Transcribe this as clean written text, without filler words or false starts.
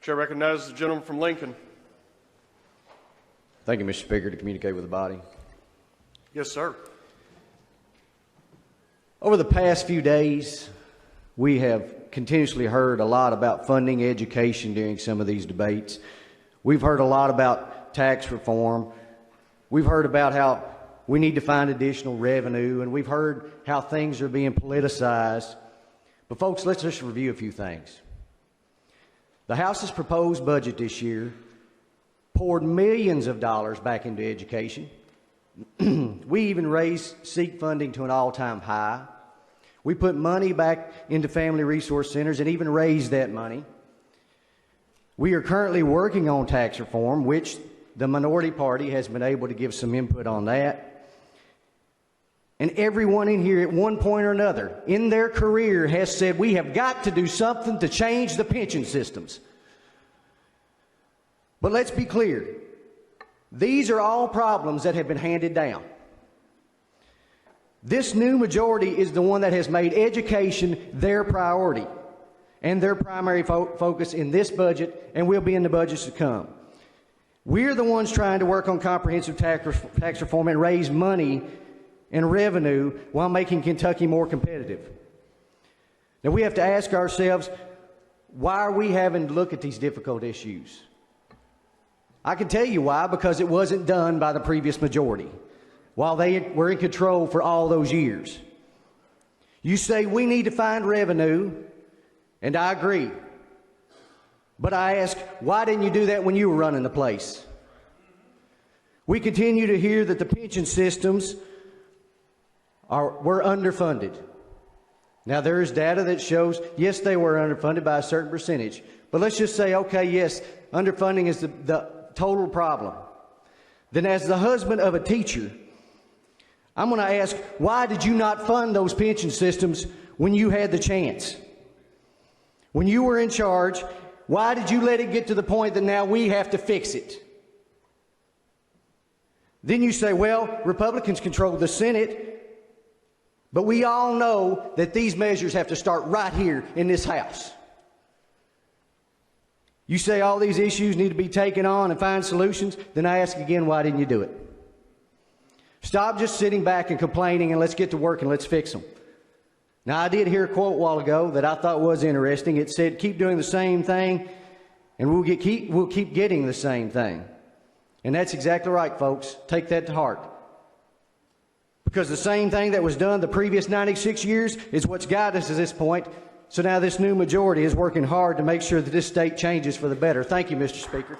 Chair recognizes the gentleman from Lincoln. Thank you, Mr. Speaker. To communicate with the body. Yes, sir. Over the past few days, we have continuously heard a lot about funding education during some of these debates. We've heard a lot about tax reform. We've heard about how we need to find additional revenue, and we've heard how things are being politicized. But folks, let's just review a few things. The House's proposed budget this year poured millions of dollars back into education. We even raised SEEK funding to an all-time high. We put money back into family resource centers and even raised that money. We are currently working on tax reform, which the minority party has been able to give some input on that. And everyone in here at one point or another in their career has said we have got to do something to change the pension systems. But let's be clear. These are all problems that have been handed down. This new majority is the one that has made education their priority and their primary focus in this budget, and will be in the budgets to come. We're the ones trying to work on comprehensive tax reform and raise money and revenue while making Kentucky more competitive. Now we have to ask ourselves, why are we having to look at these difficult issues? I can tell you why, because it wasn't done by the previous majority while they were in control for all those years. You say we need to find revenue, and I agree. But I ask, why didn't you do that when you were running the place? We continue to hear that the pension systems were underfunded. Now there is data that shows, yes, they were underfunded by a certain percentage. But let's just say, okay, yes, underfunding is the total problem. Then as the husband of a teacher, I'm going to ask, why did you not fund those pension systems when you had the chance? When you were in charge, why did you let it get to the point that now we have to fix it? Then you say, well, Republicans control the Senate, but we all know that these measures have to start right here in this House. You say all these issues need to be taken on and find solutions, then I ask again, why didn't you do it? Stop just sitting back and complaining, and let's get to work and let's fix them. Now, I did hear a quote a while ago that I thought was interesting. It said, keep doing the same thing, and we'll keep getting the same thing. And that's exactly right, folks. Take that to heart. Because the same thing that was done the previous 96 years is what's guided us to this point. So now this new majority is working hard to make sure that this state changes for the better. Thank you, Mr. Speaker.